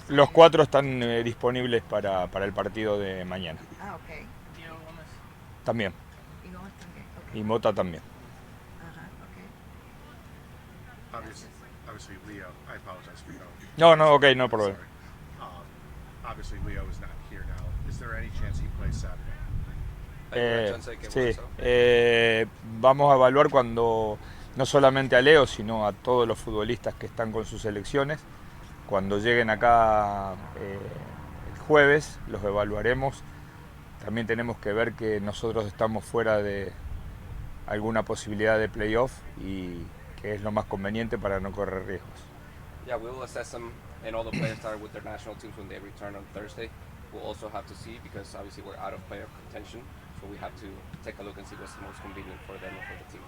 Los cuatro están disponibles para el partido de mañana. Ah, ok. Diego Gómez. También. Y Gómez también. Y Mota también. Ajá, ok. Obviously, Leo. I apologize for No, ok, no problema. Obviously, Leo is not here now. Is there any chance he plays Saturday? Sí, vamos a evaluar cuando no solamente a Leo, sino a todos los futbolistas que están con sus selecciones. Cuando lleguen acá el jueves, los evaluaremos. También tenemos que ver que nosotros estamos fuera de alguna posibilidad de playoff y que es lo más conveniente para no correr riesgos. Yeah, we will assess them, and all the players that are with their national teams when they return on Thursday. We'll also have to see, because obviously we're out of playoff contention, so we have to take a look and see what's the most convenient for them and for the team.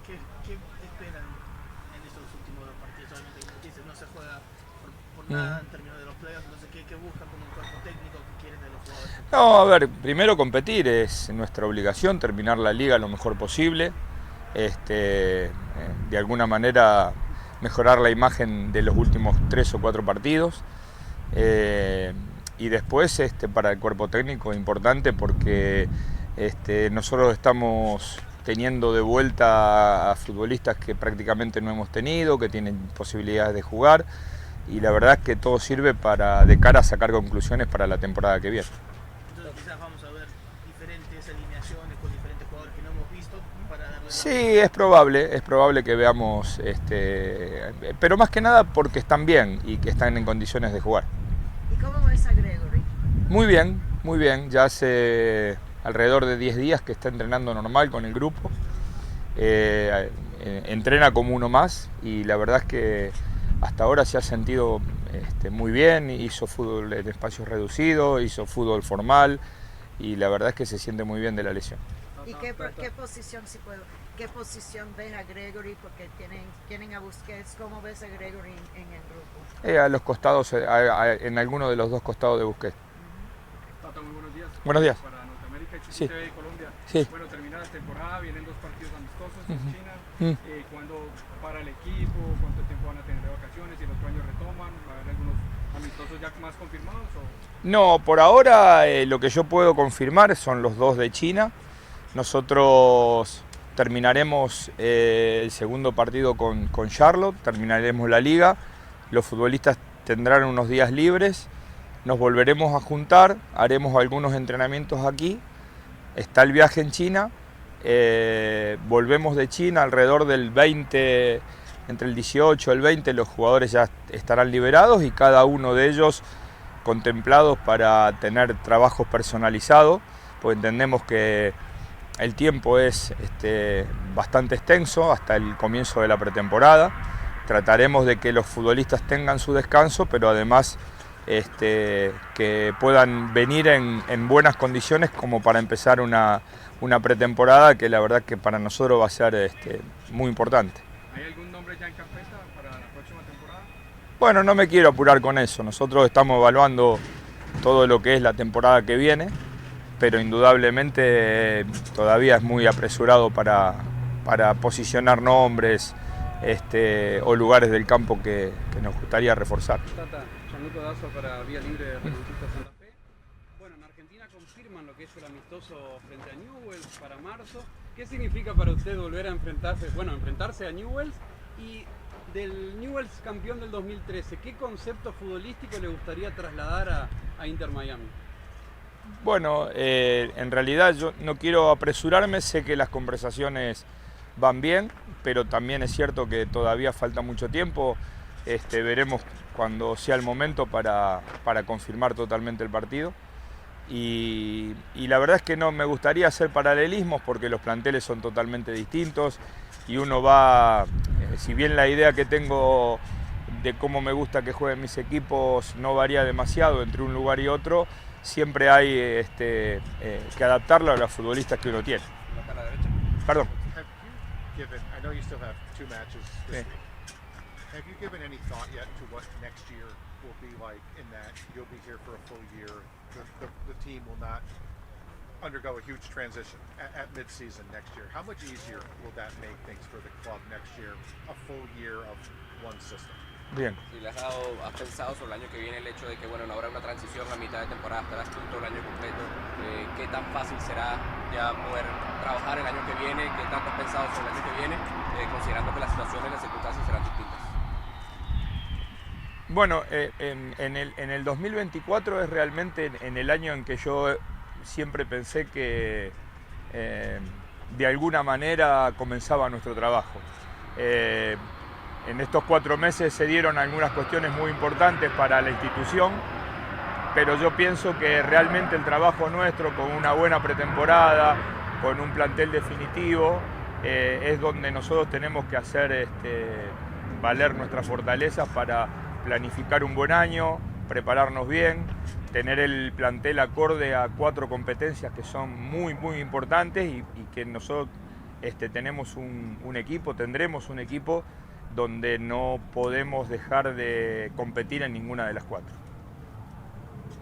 ¿Qué esperan en estos últimos dos partidos? Obviamente, como dices, no se juega por nada en términos de los playoffs, entonces ¿qué buscan como un cuerpo técnico? ¿Qué quieren de los jugadores? No, a ver, primero competir, es nuestra obligación, terminar la liga lo mejor posible. De alguna manera mejorar la imagen de los últimos 3 o 4 partidos. Y después para el cuerpo técnico importante porque nosotros estamos teniendo de vuelta a futbolistas que prácticamente no hemos tenido, que tienen posibilidades de jugar, y la verdad es que todo sirve de cara a sacar conclusiones para la temporada que viene. Entonces quizás vamos a ver diferentes alineaciones con diferentes jugadores que no hemos visto para darle... Sí, es probable que veamos, pero más que nada porque están bien y que están en condiciones de jugar. ¿Y cómo ves a Gregory? Muy bien, ya hace alrededor de 10 días que está entrenando normal con el grupo, entrena como uno más y la verdad es que hasta ahora se ha sentido muy bien, hizo fútbol en espacios reducidos, hizo fútbol formal y la verdad es que se siente muy bien de la lesión. ¿Y qué posición, si puedo, qué posición ves a Gregory? Porque tienen a Busquets. ¿Cómo ves a Gregory en el grupo? A los costados, en alguno de los dos costados de Busquets. Tata, muy buenos días. Buenos días. Para Norteamérica, Sí. TV y Colombia. Sí. Bueno, termina la temporada, vienen 2 partidos amistosos con China. ¿Cuándo para el equipo? ¿Cuánto tiempo van a tener de vacaciones? ¿Y el otro año retoman? ¿Va a haber algunos amistosos ya más confirmados? No, por ahora lo que yo puedo confirmar son los 2 de China. Nosotros terminaremos el segundo partido con Charlotte, terminaremos la liga, los futbolistas tendrán unos días libres, nos volveremos a juntar, haremos algunos entrenamientos aquí, está el viaje en China, volvemos de China alrededor del 20, entre el 18 y el 20 los jugadores ya estarán liberados y cada uno de ellos contemplados para tener trabajos personalizados, pues entendemos que el tiempo es bastante extenso hasta el comienzo de la pretemporada. Trataremos de que los futbolistas tengan su descanso, pero además que puedan venir en buenas condiciones como para empezar una pretemporada que la verdad que para nosotros va a ser muy importante. ¿Hay algún nombre ya en carpeta para la próxima temporada? Bueno, no me quiero apurar con eso. Nosotros estamos evaluando todo lo que es la temporada que viene, pero indudablemente todavía es muy apresurado para posicionar nombres o lugares del campo que nos gustaría reforzar. Tata, Gianluca Dazo para Vía Libre de Reconquista Santa Fe. Bueno, en Argentina confirman lo que es el amistoso frente a Newell's para marzo. ¿Qué significa para usted volver a enfrentarse a Newell's? Y del Newell's campeón del 2013, ¿qué concepto futbolístico le gustaría trasladar a Inter Miami? Bueno, en realidad yo no quiero apresurarme, sé que las conversaciones van bien, pero también es cierto que todavía falta mucho tiempo. Veremos cuando sea el momento para confirmar totalmente el partido. Y la verdad es que no me gustaría hacer paralelismos porque los planteles son totalmente distintos y uno va, si bien la idea que tengo de cómo me gusta que jueguen mis equipos no varía demasiado entre un lugar y otro, siempre hay que adaptarlo a los futbolistas que uno tiene. Perdón. I know you still have 2 matches this Sí. week. Have you given any thought yet to what next year will be like in that you'll be here for a full year? The team will not undergo a huge transition at mid-season next year. How much easier will that make things for the club next year, a full year of one system? Bien. Si le has pensado sobre el año que viene el hecho de que, bueno, no habrá una transición a mitad de temporada, estarás tú todo el año completo. ¿Qué tan fácil será ya poder trabajar el año que viene? ¿Qué tanto has pensado sobre el año que viene, considerando que las situaciones y las circunstancias serán distintas? Bueno, en el 2024 es realmente en el año en que yo siempre pensé que de alguna manera comenzaba nuestro trabajo. En estos 4 meses se dieron algunas cuestiones muy importantes para la institución, pero yo pienso que realmente el trabajo nuestro, con una buena pretemporada, con un plantel definitivo, es donde nosotros tenemos que hacer valer nuestras fortalezas para planificar un buen año, prepararnos bien, tener el plantel acorde a 4 competencias que son muy importantes y que nosotros tendremos un equipo donde no podemos dejar de competir en ninguna de las 4.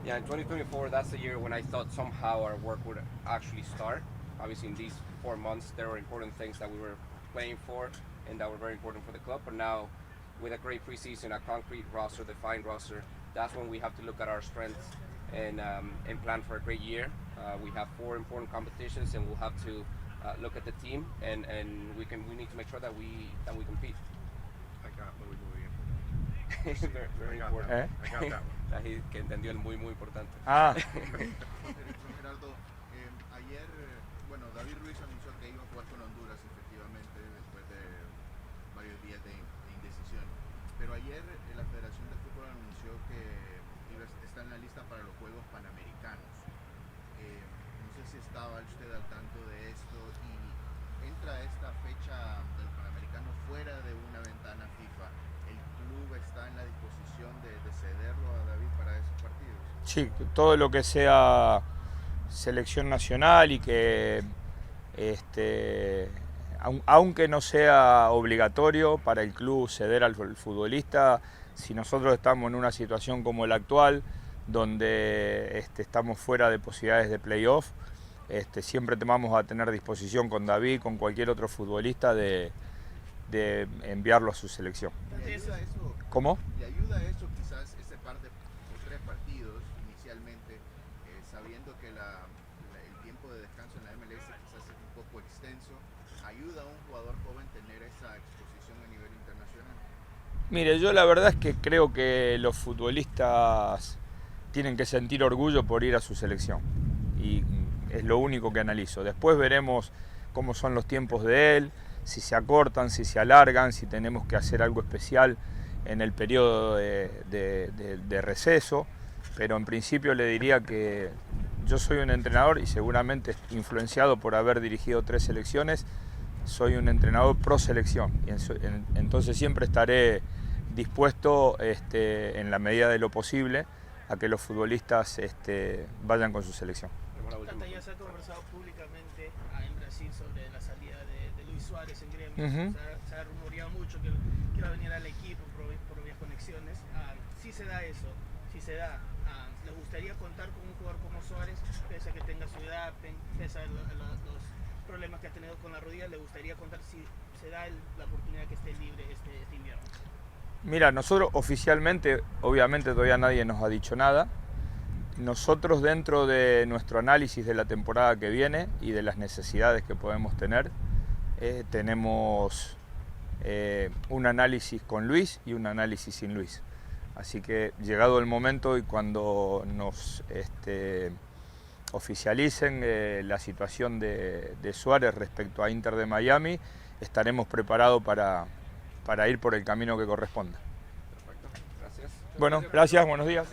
Yeah, in 2024, that's the year when I thought somehow our work would actually start. Obviously, in these 4 months, there were important things that we were playing for and that were very important for the club. But now, with a great preseason, a concrete roster, defined roster, that's when we have to look at our strengths and plan for a great year. We have 4 important competitions, and we'll have to look at the team, and we need to make sure that we compete. I got muy importante. Very I got important. that one. I got that one. Que entendió el muy importante. Ah. Gerardo, ayer, bueno, David Ruiz anunció que iba a jugar con Honduras, efectivamente, después de varios días de indecisión. Pero ayer la Federación de Fútbol anunció que está en la lista para los Juegos Panamericanos. No sé si estaba usted al tanto de esto, y entra esta fecha del Panamericano fuera de una ventana FIFA. ¿El club está en la disposición de cederlo a David para esos partidos? Sí, todo lo que sea selección nacional y que aunque no sea obligatorio para el club ceder al futbolista, si nosotros estamos en una situación como la actual, donde estamos fuera de posibilidades de playoff, siempre vamos a tener disposición con David, con cualquier otro futbolista, de enviarlo a su selección. ¿Le ayuda eso? ¿Cómo? ¿Le ayuda eso quizás ese par de 3 partidos inicialmente, sabiendo que el tiempo de descanso en la MLS quizás es un poco extenso? ¿Ayuda a un jugador joven tener esa exposición a nivel internacional? Mire, yo la verdad es que creo que los futbolistas tienen que sentir orgullo por ir a su selección, y es lo único que analizo. Después veremos cómo son los tiempos de él, si se acortan, si se alargan, si tenemos que hacer algo especial en el periodo de receso, pero en principio le diría que yo soy un entrenador, y seguramente influenciado por haber dirigido 3 selecciones, soy un entrenador pro selección, y entonces siempre estaré dispuesto, en la medida de lo posible, a que los futbolistas vayan con su selección. Tata, ya se ha conversado públicamente en Brasil sobre la salida de Luis Suárez en Gremio. Se ha rumoreado mucho que va a venir al equipo por obvias conexiones. Si se da eso, ¿les gustaría contar con un jugador como Suárez, pese a que tenga su edad, pese a los problemas que ha tenido con la rodilla? ¿Le gustaría contar si se da la oportunidad que esté libre este invierno? Mira, nosotros oficialmente, obviamente todavía nadie nos ha dicho nada. Nosotros, dentro de nuestro análisis de la temporada que viene y de las necesidades que podemos tener, tenemos un análisis con Luis y un análisis sin Luis. Así que, llegado el momento y cuando nos oficialicen la situación de Suárez respecto a Inter de Miami, estaremos preparados para ir por el camino que corresponda. Perfecto, gracias. Bueno, gracias, buenos días.